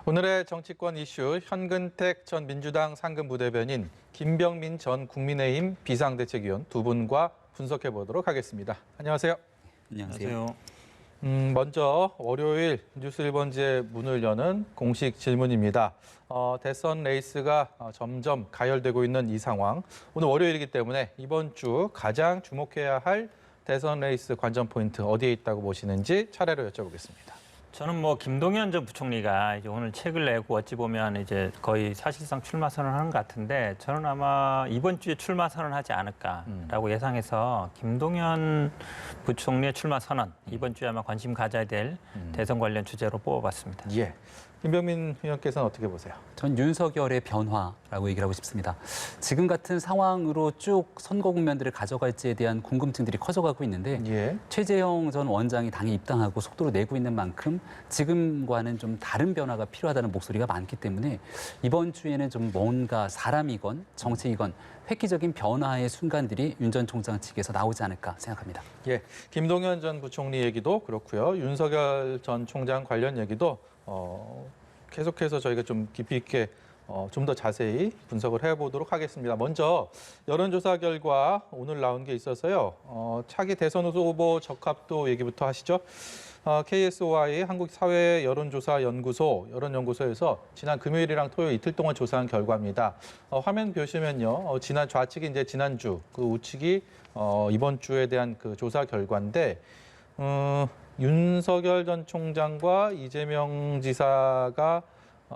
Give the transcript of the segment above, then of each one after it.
오늘의 정치권 이슈 현근택 전 민주당 상근부대변인, 김병민 전 국민의힘 비상대책위원 두 분과 분석해 보도록 하겠습니다. 안녕하세요. 안녕하세요. 먼저 월요일 뉴스 1번지의 문을 여는 공식 질문입니다. 대선 레이스가 점점 가열되고 있는 이 상황. 오늘 월요일이기 때문에 이번 주 가장 주목해야 할 대선 레이스 관전 포인트 어디에 있다고 보시는지 차례로 여쭤보겠습니다. 저는 김동연 전 부총리가 이제 오늘 책을 내고 어찌 보면 이제 거의 사실상 출마 선언하는 것 같은데 저는 아마 이번 주에 출마 선언하지 않을까라고 예상해서 김동연 부총리의 출마 선언 이번 주에 아마 관심 가져야 될 대선 관련 주제로 뽑아봤습니다. 예. 김병민 의원께서는 어떻게 보세요? 전 윤석열의 변화라고 얘기를 하고 싶습니다. 지금 같은 상황으로 쭉 선거 국면들을 가져갈지에 대한 궁금증들이 커져가고 있는데 최재형 전 원장이 당에 입당하고 속도를 내고 있는 만큼 지금과는 좀 다른 변화가 필요하다는 목소리가 많기 때문에 이번 주에는 좀 뭔가 사람이건 정책이건 획기적인 변화의 순간들이 윤 전 총장 측에서 나오지 않을까 생각합니다. 예, 김동연 전 부총리 얘기도 그렇고요. 윤석열 전 총장 관련 얘기도 계속해서 저희가 좀 깊이 있게 좀 더 자세히 분석을 해보도록 하겠습니다. 먼저 여론조사 결과 오늘 나온 게 있어서요. 차기 대선 후보 적합도 얘기부터 하시죠. KSOI 한국사회 여론조사연구소 여론연구소에서 지난 금요일이랑 토요일 이틀 동안 조사한 결과입니다. 화면 보시면요, 지난 좌측이 이제 지난주, 그 우측이 이번 주에 대한 그 조사 결과인데. 윤석열 전 총장과 이재명 지사가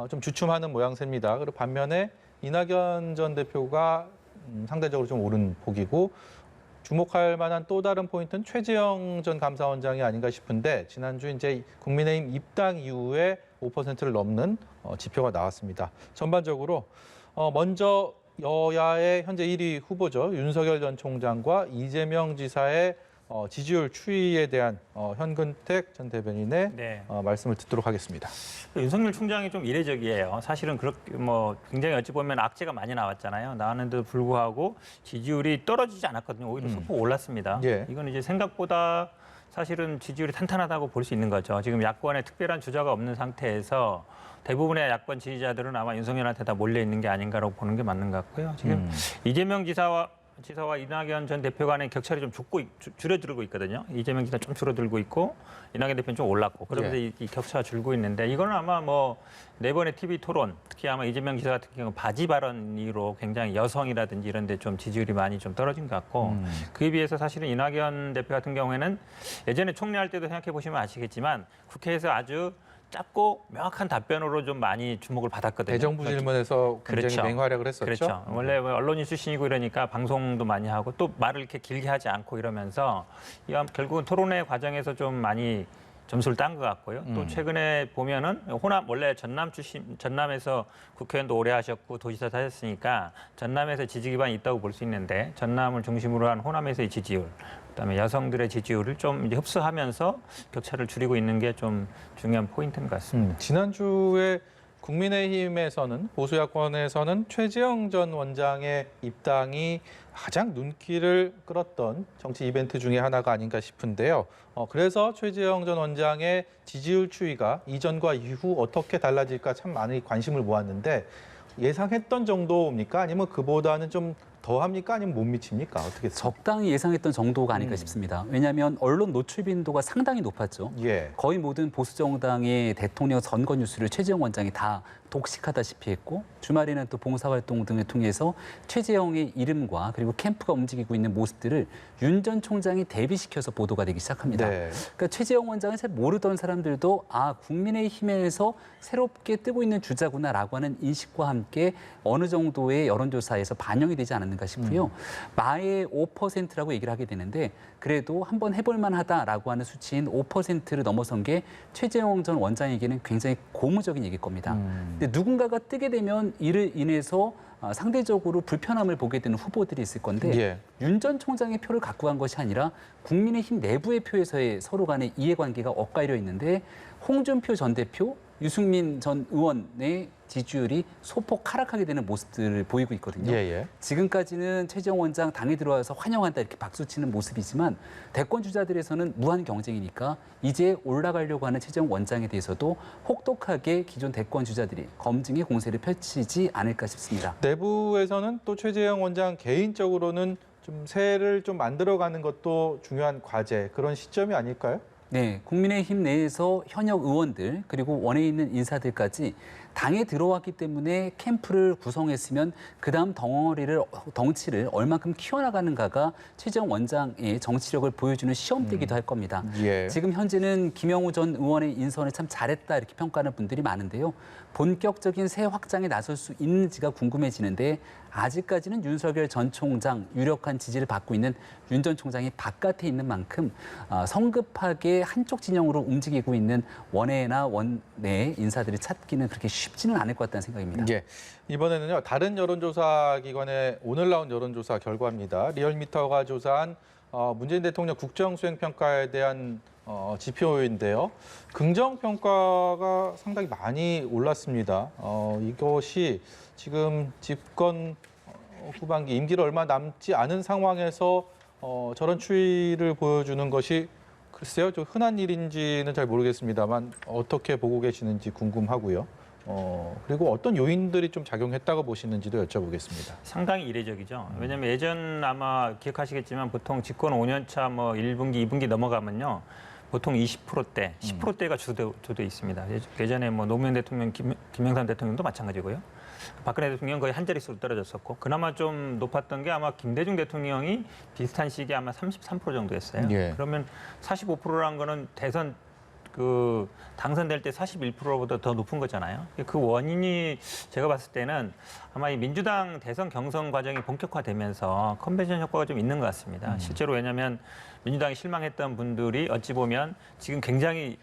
좀 주춤하는 모양새입니다. 그리고 반면에 이낙연 전 대표가 상대적으로 좀 오른 폭이고 주목할 만한 또 다른 포인트는 최재형 전 감사원장이 아닌가 싶은데 지난주 이제 국민의힘 입당 이후에 5%를 넘는 지표가 나왔습니다. 전반적으로 먼저 여야의 현재 1위 후보죠. 윤석열 전 총장과 이재명 지사의 지지율 추이에 대한 현근택 전 대변인의 말씀을 듣도록 하겠습니다. 윤석열 총장이 좀 이례적이에요. 사실은 그렇게 굉장히 어찌 보면 악재가 많이 나왔잖아요. 나왔는데도 불구하고 지지율이 떨어지지 않았거든요. 오히려 소폭 올랐습니다. 이건 이제 생각보다 사실은 지지율이 탄탄하다고 볼 수 있는 거죠. 지금 야권에 특별한 주자가 없는 상태에서 대부분의 야권 지지자들은 아마 윤석열한테 다 몰려 있는 게 아닌가라고 보는 게 맞는 것 같고요. 지금 이재명 지사와 이낙연 전 대표 간의 격차를 좀 줄어들고 있거든요. 이재명 지사 좀 줄어들고 있고 이낙연 대표는 좀 올랐고 그러면서 이 격차가 줄고 있는데 이거는 아마 네 번의 TV 토론, 특히 아마 이재명 지사 같은 경우 바지 발언 이후로 굉장히 여성이라든지 이런 데 좀 지지율이 많이 좀 떨어진 것 같고 그에 비해서 사실은 이낙연 대표 같은 경우에는 예전에 총리할 때도 생각해 보시면 아시겠지만 국회에서 아주 짧고 명확한 답변으로 좀 많이 주목을 받았거든요. 대정부 질문에서 굉장히 맹활약을 했었죠. 그렇죠. 원래 언론인 출신이고 이러니까 방송도 많이 하고 또 말을 이렇게 길게 하지 않고 이러면서 결국은 토론회 과정에서 좀 많이 점수를 딴 것 같고요. 또 최근에 보면은 호남 원래 전남에서 국회의원도 오래 하셨고 도지사도 하셨으니까 전남에서 지지 기반이 있다고 볼 수 있는데 전남을 중심으로 한 호남에서의 지지율, 그다음에 여성들의 지지율을 좀 이제 흡수하면서 격차를 줄이고 있는 게 좀 중요한 포인트인 것 같습니다. 지난주에 국민의힘에서는 보수 야권에서는 최재형 전 원장의 입당이 가장 눈길을 끌었던 정치 이벤트 중에 하나가 아닌가 싶은데요. 그래서 최재형 전 원장의 지지율 추이가 이전과 이후 어떻게 달라질까 참 많이 관심을 모았는데 예상했던 정도입니까? 아니면 그보다는 좀 더합니까? 아니면 못 미칩니까? 어떻게 적당히 예상했던 정도가 아닐까 싶습니다. 왜냐하면 언론 노출 빈도가 상당히 높았죠. 거의 모든 보수 정당의 대통령 선거 뉴스를 최재형 원장이 다 독식하다시피 했고 주말에는 또 봉사활동 등을 통해서 최재형의 이름과 그리고 캠프가 움직이고 있는 모습들을 윤 전 총장이 대비시켜서 보도가 되기 시작합니다. 그러니까 최재형 원장을 잘 모르던 사람들도 국민의힘에서 새롭게 뜨고 있는 주자구나라고 하는 인식과 함께 어느 정도의 여론조사에서 반영이 되지 않았는가 싶고요. 마의 5%라고 얘기를 하게 되는데 그래도 한번 해볼 만하다라고 하는 수치인 5%를 넘어선 게 최재형 전 원장에게는 굉장히 고무적인 얘기일 겁니다. 근데 누군가가 뜨게 되면 이를 인해서 상대적으로 불편함을 보게 되는 후보들이 있을 건데 윤 전 총장의 표를 갖고 간 것이 아니라 국민의힘 내부의 표에서의 서로 간의 이해관계가 엇갈려 있는데 홍준표 전 대표, 유승민 전 의원의 지지율이 소폭 하락하게 되는 모습들을 보이고 있거든요. 지금까지는 최재형 원장 당에 들어와서 환영한다 이렇게 박수치는 모습이지만 대권 주자들에서는 무한 경쟁이니까 이제 올라가려고 하는 최재형 원장에 대해서도 혹독하게 기존 대권 주자들이 검증의 공세를 펼치지 않을까 싶습니다. 내부에서는 또 최재형 원장 개인적으로는 좀 새를 좀 만들어가는 것도 중요한 과제, 그런 시점이 아닐까요? 네, 국민의힘 내에서 현역 의원들 그리고 원에 있는 인사들까지 당에 들어왔기 때문에 캠프를 구성했으면 그다음 덩치를 얼만큼 키워나가는가가 최재형 원장의 정치력을 보여주는 시험대기도 할 겁니다. 지금 현재는 김영우 전 의원의 인선을 참 잘했다 이렇게 평가하는 분들이 많은데요. 본격적인 새 확장에 나설 수 있는지가 궁금해지는데 아직까지는 윤석열 전 총장 유력한 지지를 받고 있는 윤 전 총장이 바깥에 있는 만큼 성급하게 한쪽 진영으로 움직이고 있는 원외나 원내 인사들을 찾기는 그렇게 쉽지는 않을 것 같다는 생각입니다. 이번에는요, 다른 여론조사 기관의 오늘 나온 여론조사 결과입니다. 리얼미터가 조사한 문재인 대통령 국정수행평가에 대한 지표인데요. 긍정평가가 상당히 많이 올랐습니다. 이것이 지금 집권 후반기 임기를 얼마 남지 않은 상황에서 저런 추이를 보여주는 것이 글쎄요, 좀 흔한 일인지는 잘 모르겠습니다만 어떻게 보고 계시는지 궁금하고요. 그리고 어떤 요인들이 좀 작용했다고 보시는지도 여쭤보겠습니다. 상당히 이례적이죠. 왜냐하면 예전 아마 기억하시겠지만 보통 집권 5년차 뭐 1분기, 2분기 넘어가면요. 보통 20%대, 10%대가 주돼 있습니다. 예전에 뭐 노무현 대통령, 김영삼 대통령도 마찬가지고요. 박근혜 대통령 거의 한 자릿수로 떨어졌었고 그나마 좀 높았던 게 아마 김대중 대통령이 비슷한 시기에 아마 33% 정도였어요. 그러면 45%라는 거는 대선 당선될 때 41%보다 더 높은 거잖아요. 그 원인이 제가 봤을 때는 아마 이 민주당 대선 경선 과정이 본격화되면서 컨벤션 효과가 좀 있는 것 같습니다. 실제로 왜냐하면 민주당이 실망했던 분들이 어찌 보면 지금 굉장히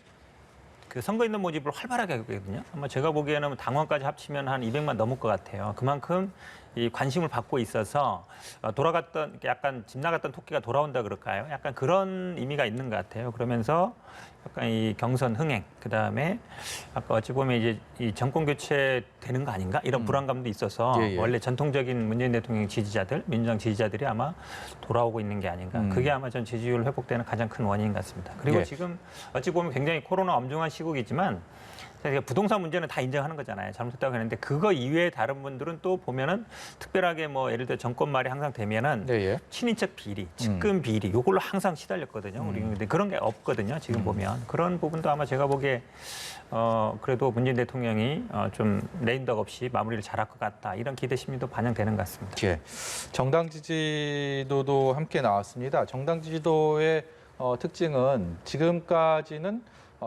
그 선거인단 모집을 활발하게 하고 있거든요. 아마 제가 보기에는 당원까지 합치면 한 200만 넘을 것 같아요. 그만큼 이 관심을 받고 있어서 돌아갔던 약간 집 나갔던 토끼가 돌아온다 그럴까요? 약간 그런 의미가 있는 것 같아요. 그러면서 약간 이 경선 흥행, 그다음에 아까 어찌 보면 이제 이 정권 교체 되는 거 아닌가 이런 불안감도 있어서 원래 전통적인 문재인 대통령 지지자들, 민주당 지지자들이 아마 돌아오고 있는 게 아닌가. 그게 아마 전 지지율 회복되는 가장 큰 원인인 것 같습니다. 그리고 지금 어찌 보면 굉장히 코로나 엄중한 시국이지만 부동산 문제는 다 인정하는 거잖아요. 잘못했다고 했는데 그거 이외에 다른 분들은 또 보면은 특별하게 뭐 예를 들어 정권 말이 항상 되면은 친인척 비리, 측근 비리 요걸로 항상 시달렸거든요. 우리 근데 그런 게 없거든요. 지금 보면 그런 부분도 아마 제가 보기에 그래도 문재인 대통령이 좀 레임덕 없이 마무리를 잘할 것 같다 이런 기대 심리도 반영되는 것 같습니다. 정당 지지도도 함께 나왔습니다. 정당 지지도의 특징은 지금까지는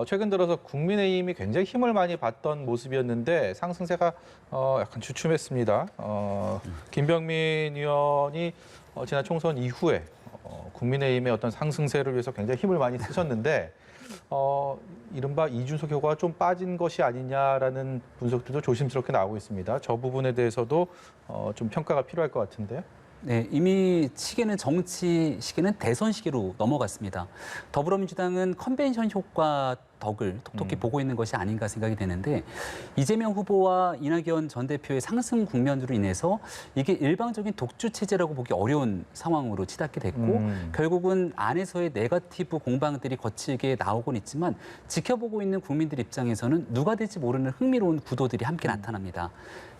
최근 들어서 국민의힘이 굉장히 힘을 많이 받던 모습이었는데 상승세가 약간 주춤했습니다. 김병민 의원이 지난 총선 이후에 국민의힘의 어떤 상승세를 위해서 굉장히 힘을 많이 쓰셨는데 이른바 이준석 효과가 좀 빠진 것이 아니냐라는 분석들도 조심스럽게 나오고 있습니다. 저 부분에 대해서도 좀 평가가 필요할 것 같은데요. 네, 이미 정치 시기는 대선 시기로 넘어갔습니다. 더불어민주당은 컨벤션 효과 덕을 톡톡히 보고 있는 것이 아닌가 생각이 되는데 이재명 후보와 이낙연 전 대표의 상승 국면으로 인해서 이게 일방적인 독주 체제라고 보기 어려운 상황으로 치닫게 됐고 결국은 안에서의 네거티브 공방들이 거칠게 나오곤 있지만 지켜보고 있는 국민들 입장에서는 누가 될지 모르는 흥미로운 구도들이 함께 나타납니다.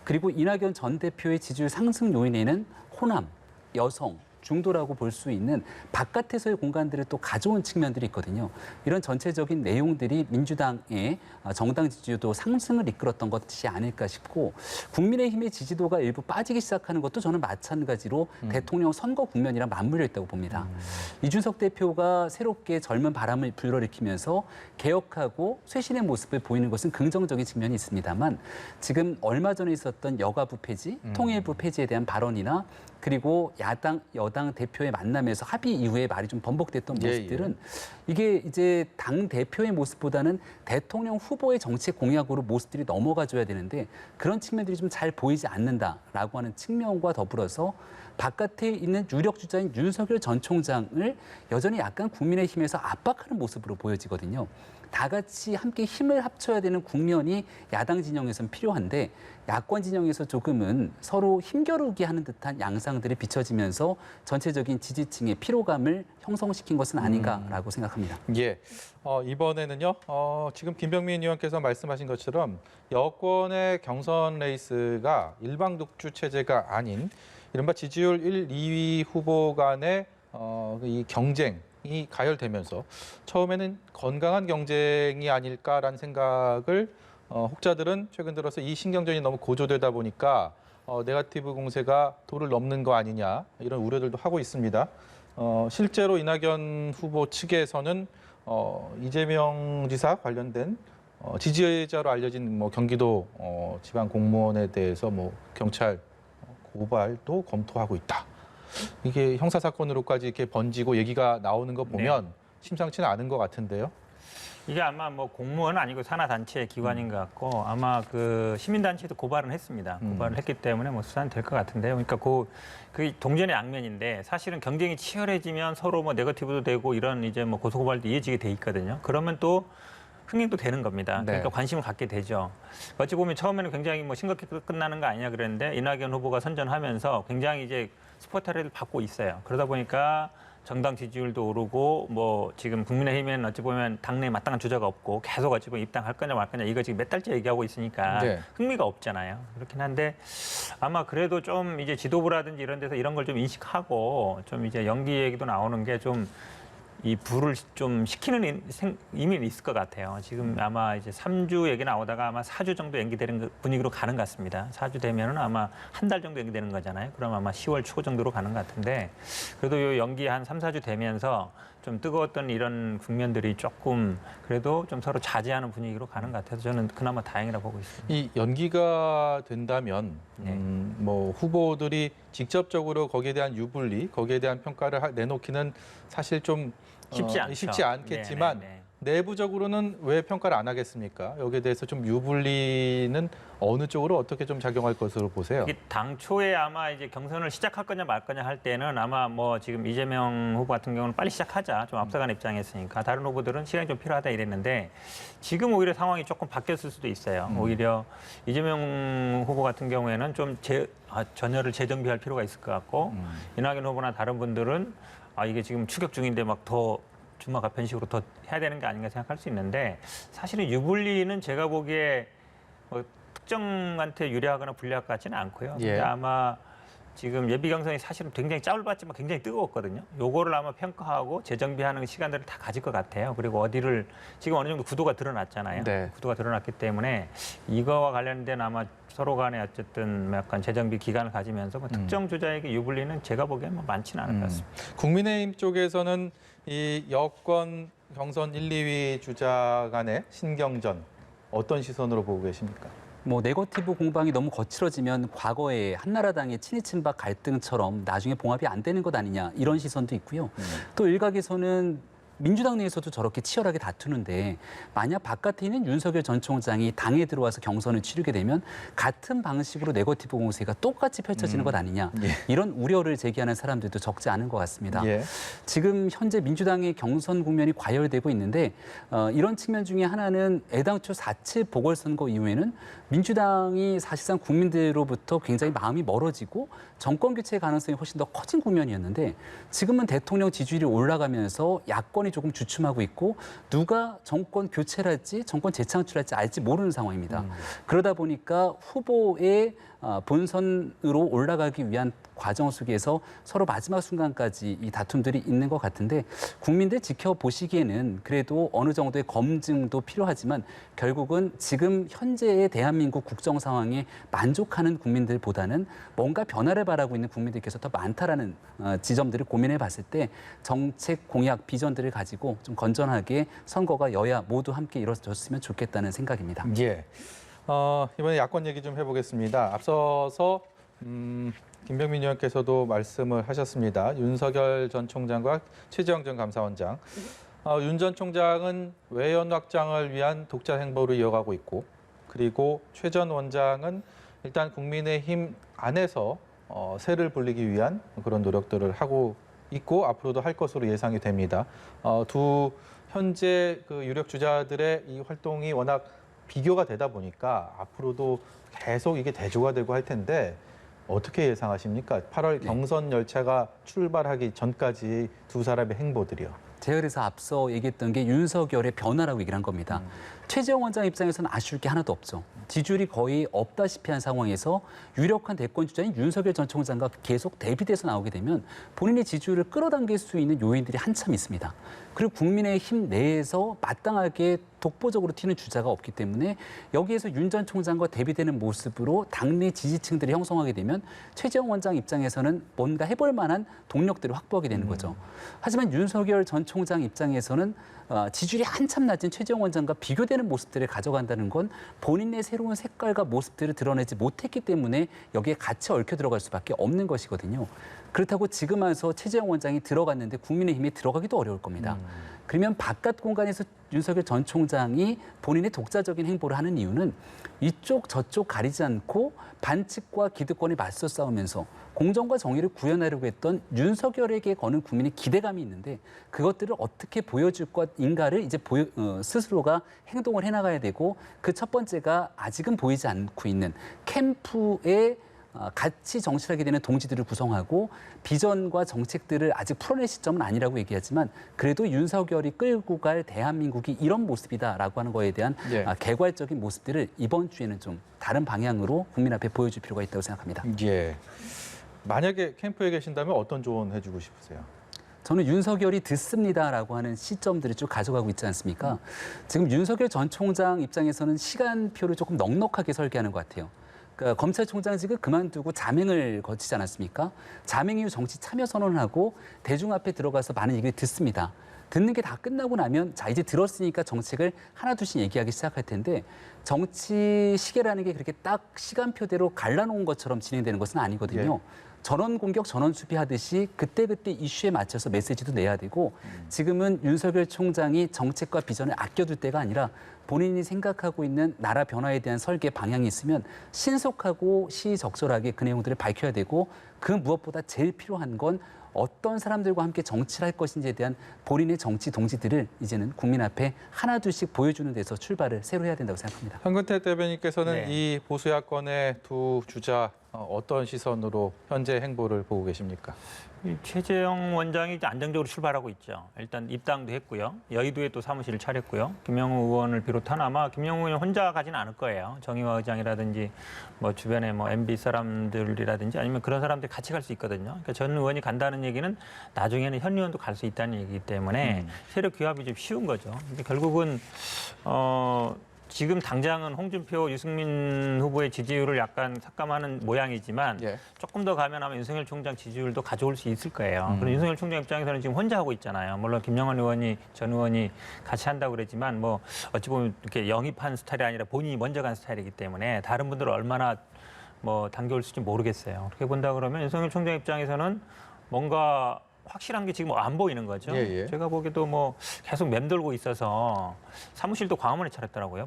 그리고 이낙연 전 대표의 지지율 상승 요인에는 호남, 여성, 중도라고 볼 수 있는 바깥에서의 공간들을 또 가져온 측면들이 있거든요. 이런 전체적인 내용들이 민주당의 정당 지지도 상승을 이끌었던 것이 아닐까 싶고 국민의힘의 지지도가 일부 빠지기 시작하는 것도 저는 마찬가지로 대통령 선거 국면이랑 맞물려 있다고 봅니다. 이준석 대표가 새롭게 젊은 바람을 불러일으키면서 개혁하고 쇄신의 모습을 보이는 것은 긍정적인 측면이 있습니다만 지금 얼마 전에 있었던 여가부 폐지, 통일부 폐지에 대한 발언이나 그리고 야당, 여당 대표의 만남에서 합의 이후에 말이 좀 번복됐던 모습들은 이게 이제 당 대표의 모습보다는 대통령 후보의 정책 공약으로 모습들이 넘어가줘야 되는데 그런 측면들이 좀 잘 보이지 않는다라고 하는 측면과 더불어서 바깥에 있는 유력 주자인 윤석열 전 총장을 여전히 약간 국민의힘에서 압박하는 모습으로 보여지거든요. 다 같이 함께 힘을 합쳐야 되는 국면이 야당 진영에서는 필요한데 야권 진영에서 조금은 서로 힘겨루기 하는 듯한 양상들이 비춰지면서 전체적인 지지층의 피로감을 형성시킨 것은 아닌가라고 생각합니다. 예. 이번에는요. 지금 김병민 의원께서 말씀하신 것처럼 여권의 경선 레이스가 일방 독주 체제가 아닌 이른바 지지율 1, 2위 후보 간의 이 경쟁이 가열되면서 처음에는 건강한 경쟁이 아닐까라는 생각을 혹자들은 최근 들어서 이 신경전이 너무 고조되다 보니까 네거티브 공세가 도를 넘는 거 아니냐 이런 우려들도 하고 있습니다. 실제로 이낙연 후보 측에서는 이재명 지사 관련된 지지자로 알려진 경기도 지방 공무원에 대해서 경찰 고발도 검토하고 있다. 이게 형사 사건으로까지 이렇게 번지고 얘기가 나오는 거 보면 심상치는 않은 것 같은데요. 이게 아마 공무원은 아니고 산하단체 기관인 것 같고 아마 그 시민단체도 고발은 했습니다. 고발을 했기 때문에 수사는 될 것 같은데요. 그러니까 그 동전의 양면인데 사실은 경쟁이 치열해지면 서로 네거티브도 되고 이런 이제 고소고발도 이어지게 돼 있거든요. 그러면 또 흥행도 되는 겁니다. 그러니까 관심을 갖게 되죠. 어찌 보면 처음에는 굉장히 심각하게 끝나는 거 아니냐 그랬는데 이낙연 후보가 선전하면서 굉장히 이제 스포트라이트를 받고 있어요. 그러다 보니까 정당 지지율도 오르고 지금 국민의힘에는 어찌 보면 당내에 마땅한 주자가 없고 계속 어찌 보면 입당할 거냐 말 거냐 이거 지금 몇 달째 얘기하고 있으니까 흥미가 없잖아요. 그렇긴 한데 아마 그래도 좀 이제 지도부라든지 이런 데서 이런 걸 좀 인식하고 좀 이제 연기 얘기도 나오는 게 좀 이 불을 좀 식히는 의미는 있을 것 같아요. 지금 아마 이제 3주 얘기 나오다가 아마 4주 정도 연기되는 분위기로 가는 것 같습니다. 4주 되면은 아마 한 달 정도 연기되는 거잖아요. 그럼 아마 10월 초 정도로 가는 것 같은데 그래도 이 연기 한 3, 4주 되면서 좀 뜨거웠던 이런 국면들이 조금 그래도 좀 서로 자제하는 분위기로 가는 것 같아서 저는 그나마 다행이라고 보고 있습니다. 이 연기가 된다면 후보들이 직접적으로 거기에 대한 유불리, 거기에 대한 평가를 내놓기는 사실 좀 쉽지 않겠지만 내부적으로는 왜 평가를 안 하겠습니까? 여기에 대해서 좀 유불리는 어느 쪽으로 어떻게 좀 작용할 것으로 보세요? 당초에 아마 이제 경선을 시작할 거냐 말 거냐 할 때는 아마 지금 이재명 후보 같은 경우는 빨리 시작하자 좀 앞서가는 입장이었으니까 다른 후보들은 시간이 좀 필요하다 이랬는데 지금 오히려 상황이 조금 바뀌었을 수도 있어요. 오히려 이재명 후보 같은 경우에는 좀 전열을 재정비할 필요가 있을 것 같고 이낙연 후보나 다른 분들은 이게 지금 추격 중인데 더 주마가 편식으로 더 해야 되는 게 아닌가 생각할 수 있는데 사실은 유불리는 제가 보기에 특정한테 유리하거나 불리할 것 같지는 않고요. 근데 아마 지금 예비 경선이 사실은 굉장히 짧았지만 굉장히 뜨거웠거든요. 요거를 아마 평가하고 재정비하는 시간들을 다 가질 것 같아요. 그리고 어디를 지금 어느 정도 구도가 드러났잖아요. 구도가 드러났기 때문에 이거와 관련된 아마 서로 간에 어쨌든 약간 재정비 기간을 가지면서 특정 주자에게 유불리는 제가 보기에는 많지는 않을 것 같습니다. 국민의힘 쪽에서는 이 여권 경선 1, 2위 주자 간의 신경전 어떤 시선으로 보고 계십니까? 네거티브 공방이 너무 거칠어지면 과거에 한나라당의 친이 친박 갈등처럼 나중에 봉합이 안 되는 것 아니냐 이런 시선도 있고요. 또 일각에서는 민주당 내에서도 저렇게 치열하게 다투는데 만약 바깥에 있는 윤석열 전 총장이 당에 들어와서 경선을 치르게 되면 같은 방식으로 네거티브 공세가 똑같이 펼쳐지는 것 아니냐 이런 우려를 제기하는 사람들도 적지 않은 것 같습니다. 지금 현재 민주당의 경선 국면이 과열되고 있는데 이런 측면 중에 하나는 애당초 4.7 보궐선거 이후에는 민주당이 사실상 국민들로부터 굉장히 마음이 멀어지고 정권 교체 가능성이 훨씬 더 커진 국면이었는데 지금은 대통령 지지율이 올라가면서 야권이 조금 주춤하고 있고 누가 정권 교체를 할지 정권 재창출할지 알지 모르는 상황입니다. 그러다 보니까 후보의 본선으로 올라가기 위한 과정 속에서 서로 마지막 순간까지 이 다툼들이 있는 것 같은데 국민들 지켜보시기에는 그래도 어느 정도의 검증도 필요하지만 결국은 지금 현재의 대한민국 국정 상황에 만족하는 국민들보다는 뭔가 변화를 바라고 있는 국민들께서 더 많다라는 지점들을 고민해 봤을 때 정책 공약 비전들을 가지고 좀 건전하게 선거가 여야 모두 함께 이루어졌으면 좋겠다는 생각입니다. 이번에 야권 얘기 좀 해보겠습니다. 앞서서 김병민 의원께서도 말씀을 하셨습니다. 윤석열 전 총장과 최재형 전 감사원장. 윤 전 총장은 외연 확장을 위한 독자 행보를 이어가고 있고 그리고 최 전 원장은 일단 국민의힘 안에서 세를 불리기 위한 그런 노력들을 하고 있고 앞으로도 할 것으로 예상이 됩니다. 두 현재 그 유력 주자들의 이 활동이 워낙 비교가 되다 보니까 앞으로도 계속 이게 대조가 되고 할 텐데 어떻게 예상하십니까? 8월 경선 열차가 출발하기 전까지 두 사람의 행보들이요. 제가 그래서 앞서 얘기했던 게 윤석열의 변화라고 얘기를 한 겁니다. 최재형 원장 입장에서는 아쉬울 게 하나도 없죠. 지지율이 거의 없다시피 한 상황에서 유력한 대권 주자인 윤석열 전 총장과 계속 대비돼서 나오게 되면 본인의 지지율을 끌어당길 수 있는 요인들이 한참 있습니다. 그리고 국민의힘 내에서 마땅하게 독보적으로 튀는 주자가 없기 때문에 여기에서 윤 전 총장과 대비되는 모습으로 당내 지지층들이 형성하게 되면 최재형 원장 입장에서는 뭔가 해볼 만한 동력들을 확보하게 되는 거죠. 하지만 윤석열 전 총장 입장에서는 지지율이 한참 낮은 최재형 원장과 비교되는 모습들을 가져간다는 건 본인의 새로운 색깔과 모습들을 드러내지 못했기 때문에 여기에 같이 얽혀 들어갈 수밖에 없는 것이거든요. 그렇다고 지금 와서 최재형 원장이 들어갔는데 국민의힘에 들어가기도 어려울 겁니다. 그러면 바깥 공간에서 윤석열 전 총장이 본인의 독자적인 행보를 하는 이유는 이쪽 저쪽 가리지 않고 반칙과 기득권에 맞서 싸우면서 공정과 정의를 구현하려고 했던 윤석열에게 거는 국민의 기대감이 있는데 그것들을 어떻게 보여줄 것인가를 이제 스스로가 행동을 해나가야 되고 그 첫 번째가 아직은 보이지 않고 있는 캠프의 같이 정치를 하게 되는 동지들을 구성하고 비전과 정책들을 아직 풀어낼 시점은 아니라고 얘기하지만 그래도 윤석열이 끌고 갈 대한민국이 이런 모습이다라고 하는 거에 대한 개괄적인 모습들을 이번 주에는 좀 다른 방향으로 국민 앞에 보여줄 필요가 있다고 생각합니다. 예. 만약에 캠프에 계신다면 어떤 조언 해주고 싶으세요? 저는 윤석열이 듣습니다라고 하는 시점들을 쭉 가져가고 있지 않습니까? 지금 윤석열 전 총장 입장에서는 시간표를 조금 넉넉하게 설계하는 것 같아요. 그러니까 검찰총장직을 그만두고 자명을 거치지 않았습니까? 자명 이후 정치 참여 선언을 하고 대중 앞에 들어가서 많은 얘기를 듣습니다. 듣는 게 다 끝나고 나면 자 이제 들었으니까 정책을 하나둘씩 얘기하기 시작할 텐데 정치 시계라는 게 그렇게 딱 시간표대로 갈라놓은 것처럼 진행되는 것은 아니거든요. 전원 공격, 전원 수비하듯이 그때그때 이슈에 맞춰서 메시지도 내야 되고 지금은 윤석열 총장이 정책과 비전을 아껴둘 때가 아니라 본인이 생각하고 있는 나라 변화에 대한 설계 방향이 있으면 신속하고 시의적절하게 그 내용들을 밝혀야 되고 그 무엇보다 제일 필요한 건 어떤 사람들과 함께 정치를 할 것인지에 대한 본인의 정치 동지들을 이제는 국민 앞에 하나둘씩 보여주는 데서 출발을 새로 해야 된다고 생각합니다. 황근태 대변인께서는 이 보수 야권의 두 주자 어떤 시선으로 현재 행보를 보고 계십니까? 최재형 원장이 이제 안정적으로 출발하고 있죠. 일단 입당도 했고요. 여의도에 또 사무실을 차렸고요. 김영우 의원을 비롯한 아마 김영우 의원 혼자 가지는 않을 거예요. 정의화 의장이라든지 뭐 주변에 뭐 MB 사람들이라든지 아니면 그런 사람들이 같이 갈 수 있거든요. 그러니까 전 의원이 간다는 얘기는 나중에는 현 의원도 갈 수 있다는 얘기이기 때문에 세력 규합이 좀 쉬운 거죠. 근데 결국은 지금 당장은 홍준표, 유승민 후보의 지지율을 약간 삭감하는 모양이지만 조금 더 가면 아마 윤석열 총장 지지율도 가져올 수 있을 거예요. 그럼 윤석열 총장 입장에서는 지금 혼자 하고 있잖아요. 물론 김영환 의원이 전 의원이 같이 한다고 그랬지만 뭐 어찌 보면 이렇게 영입한 스타일이 아니라 본인이 먼저 간 스타일이기 때문에 다른 분들을 얼마나 뭐 당겨올 수 있을지 모르겠어요. 그렇게 본다 그러면 윤석열 총장 입장에서는 뭔가 확실한 게 지금 안 보이는 거죠. 제가 보기에도 뭐 계속 맴돌고 있어서 사무실도 광화문에 차렸더라고요.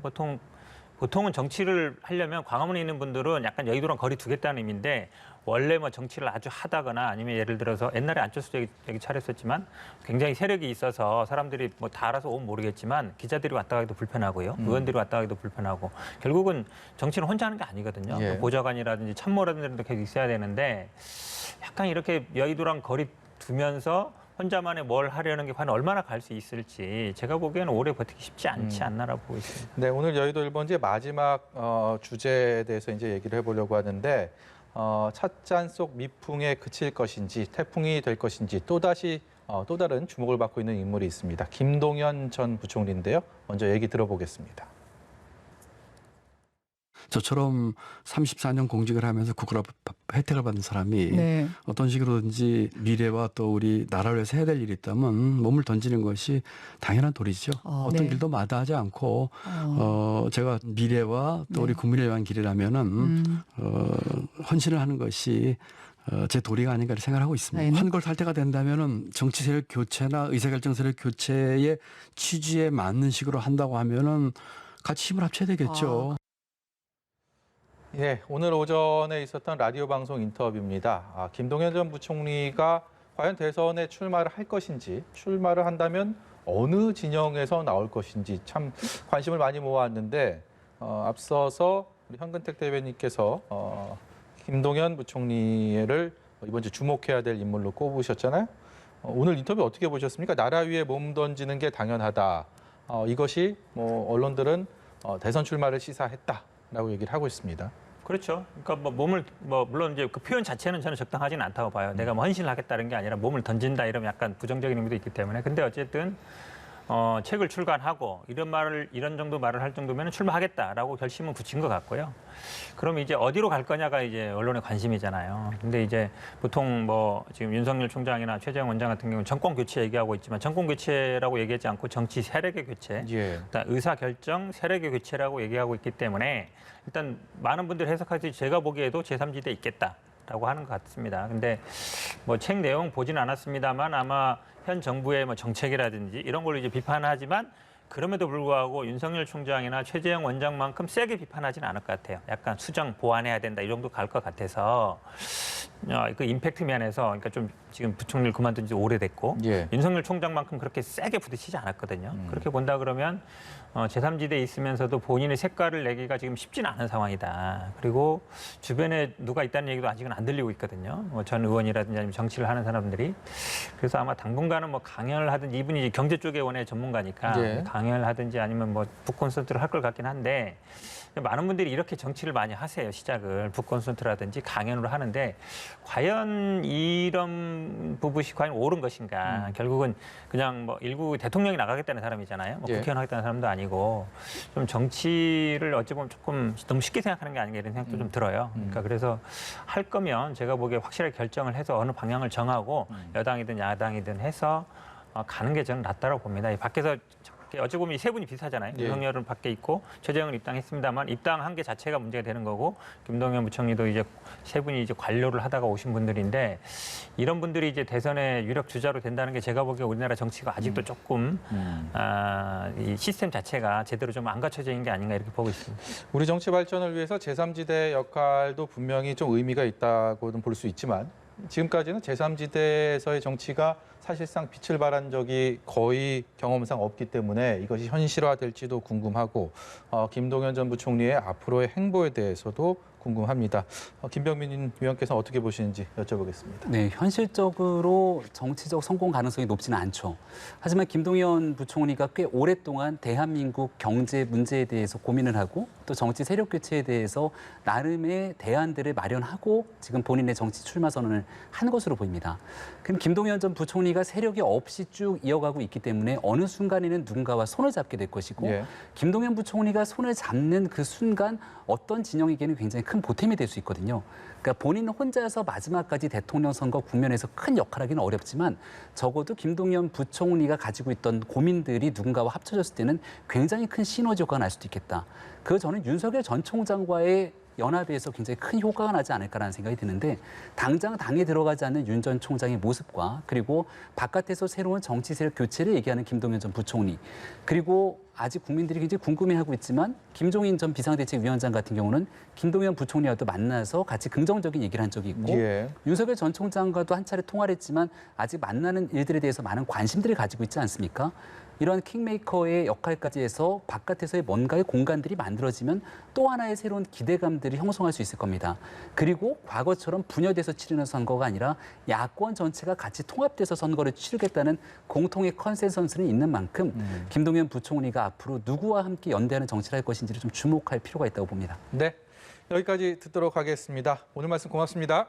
보통은 정치를 하려면 광화문에 있는 분들은 약간 여의도랑 거리 두겠다는 의미인데 원래 뭐 정치를 아주 하다거나 아니면 예를 들어서 옛날에 안철수도 여기 차렸었지만 굉장히 세력이 있어서 사람들이 뭐 다 알아서 오면 모르겠지만 기자들이 왔다 가기도 불편하고요. 의원들이 왔다 가기도 불편하고 결국은 정치는 혼자 하는 게 아니거든요. 보좌관이라든지 참모라든지 계속 있어야 되는데 약간 이렇게 여의도랑 거리 두면서 혼자만의 뭘 하려는 게 과연 얼마나 갈 수 있을지 제가 보기에는 오래 버티기 쉽지 않지 않나라고 보고 있습니다. 네, 오늘 여의도 1번지의 마지막 주제에 대해서 이제 얘기를 해보려고 하는데 찻잔 속 미풍에 그칠 것인지 태풍이 될 것인지 또 다른 주목을 받고 있는 인물이 있습니다. 김동연 전 부총리인데요. 먼저 얘기 들어보겠습니다. 저처럼 34년 공직을 하면서 국가 혜택을 받은 사람이 어떤 식으로든지 미래와 또 우리 나라를 위해서 해야 될 일이 있다면 몸을 던지는 것이 당연한 도리죠. 어떤 길도 마다하지 않고 제가 미래와 또 우리 국민을 위한 길이라면은 헌신을 하는 것이 제 도리가 아닌가 생각하고 있습니다. 환골탈태가 된다면은 정치 세력 교체나 의사결정 세력 교체의 취지에 맞는 식으로 한다고 하면은 같이 힘을 합쳐야 되겠죠. 예, 오늘 오전에 있었던 라디오 방송 인터뷰입니다. 김동연 전 부총리가 과연 대선에 출마를 할 것인지, 출마를 한다면 어느 진영에서 나올 것인지 참 관심을 많이 모아왔는데 앞서서 우리 현근택 대변인께서 김동연 부총리를 이번 주 주목해야 될 인물로 꼽으셨잖아요. 오늘 인터뷰 어떻게 보셨습니까? 나라 위에 몸 던지는 게 당연하다. 이것이 뭐 언론들은 대선 출마를 시사했다라고 얘기를 하고 있습니다. 그렇죠. 그러니까 물론 이제 그 표현 자체는 저는 적당하지는 않다고 봐요. 내가 뭐 헌신을 하겠다는 게 아니라 몸을 던진다 이러면 약간 부정적인 의미도 있기 때문에. 근데 어쨌든 책을 출간하고 이런 정도 말을 할 정도면 출마하겠다라고 결심은 굳힌 것 같고요. 그럼 이제 어디로 갈 거냐가 이제 언론의 관심이잖아요. 근데 이제 보통 뭐 지금 윤석열 총장이나 최재형 원장 같은 경우는 정권 교체 얘기하고 있지만 정권 교체라고 얘기하지 않고 정치 세력의 교체, 일단 의사 결정 세력의 교체라고 얘기하고 있기 때문에 일단 많은 분들이 해석하듯이 제가 보기에도 제3지대에 있겠다라고 하는 것 같습니다. 근데 뭐 책 내용 보진 않았습니다만 아마 현 정부의 뭐 정책이라든지 이런 걸로 이제 비판하지만 그럼에도 불구하고 윤석열 총장이나 최재형 원장만큼 세게 비판하지는 않을 것 같아요. 약간 수정 보완해야 된다 이 정도 갈 것 같아서 그 임팩트 면에서 그러니까 좀 지금 부총리를 그만둔 지 오래됐고 윤석열 총장만큼 그렇게 세게 부딪히지 않았거든요. 그렇게 본다 그러면 제3지대에 있으면서도 본인의 색깔을 내기가 지금 쉽지는 않은 상황이다. 그리고 주변에 누가 있다는 얘기도 아직은 안 들리고 있거든요. 전 의원이라든지 아니면 정치를 하는 사람들이. 그래서 아마 당분간은 뭐 강연을 하든지 이분이 이제 경제 쪽에 원의 전문가니까 강연을 하든지 아니면 뭐 북콘서트를 할 것 같긴 한데 많은 분들이 이렇게 정치를 많이 하세요. 시작을 북콘서트라든지 강연으로 하는데 과연 이런 부분이 과연 옳은 것인가. 결국은 그냥 뭐 일부 대통령이 나가겠다는 사람이잖아요. 뭐 국회의원 하겠다는 사람도 아니고 좀 정치를 어찌 보면 조금 너무 쉽게 생각하는 게 아닌가 이런 생각도 좀 들어요. 그러니까 그래서 할 거면 제가 보기에 확실하게 결정을 해서 어느 방향을 정하고 여당이든 야당이든 해서 가는 게 저는 낫다고 봅니다. 이 밖에서 어찌 보면 이 세 분이 비슷하잖아요. 윤석열은 밖에 있고 최재형은 입당했습니다만 입당한 게 자체가 문제가 되는 거고 김동연 부총리도 이제 세 분이 이제 관료를 하다가 오신 분들인데 이런 분들이 이제 대선의 유력 주자로 된다는 게 제가 보기에 우리나라 정치가 아직도 조금 이 시스템 자체가 제대로 좀 안 갖춰져 있는 게 아닌가 이렇게 보고 있습니다. 우리 정치 발전을 위해서 제3지대 역할도 분명히 좀 의미가 있다고는 볼 수 있지만 지금까지는 제3지대에서의 정치가 사실상 빛을 발한 적이 거의 경험상 없기 때문에 이것이 현실화될지도 궁금하고 김동연 전 부총리의 앞으로의 행보에 대해서도 궁금합니다. 김병민 위원께서 어떻게 보시는지 여쭤보겠습니다. 네, 현실적으로 정치적 성공 가능성이 높지는 않죠. 하지만 김동연 부총리가 꽤 오랫동안 대한민국 경제 문제에 대해서 고민을 하고 또 정치 세력 교체에 대해서 나름의 대안들을 마련하고 지금 본인의 정치 출마 선언을 한 것으로 보입니다. 그럼 김동연 전 부총리가 세력이 없이 쭉 이어가고 있기 때문에 어느 순간에는 누군가와 손을 잡게 될 것이고 김동연 부총리가 손을 잡는 그 순간 어떤 진영에게는 굉장히 큰 보탬이 될 수 있거든요. 그러니까 본인 혼자서 마지막까지 대통령 선거 국면에서 큰 역할하기는 어렵지만 적어도 김동연 부총리가 가지고 있던 고민들이 누군가와 합쳐졌을 때는 굉장히 큰 시너지 효과가 날 수도 있겠다. 저는 윤석열 전 총장과의 연합에서 굉장히 큰 효과가 나지 않을까라는 생각이 드는데 당장 당에 들어가지 않는 윤 전 총장의 모습과 그리고 바깥에서 새로운 정치 세력 교체를 얘기하는 김동연 전 부총리 그리고 아직 국민들이 굉장히 궁금해하고 있지만 김종인 전 비상대책위원장 같은 경우는 김동연 부총리와도 만나서 같이 긍정적인 얘기를 한 적이 있고 윤석열 전 총장과도 한 차례 통화를 했지만 아직 만나는 일들에 대해서 많은 관심들을 가지고 있지 않습니까? 이런 킹메이커의 역할까지 해서 바깥에서의 뭔가의 공간들이 만들어지면 또 하나의 새로운 기대감들이 형성할 수 있을 겁니다. 그리고 과거처럼 분열돼서 치르는 선거가 아니라 야권 전체가 같이 통합돼서 선거를 치르겠다는 공통의 컨센서스는 있는 만큼 김동연 부총리가 앞으로 누구와 함께 연대하는 정치를 할 것인지를 좀 주목할 필요가 있다고 봅니다. 네, 여기까지 듣도록 하겠습니다. 오늘 말씀 고맙습니다.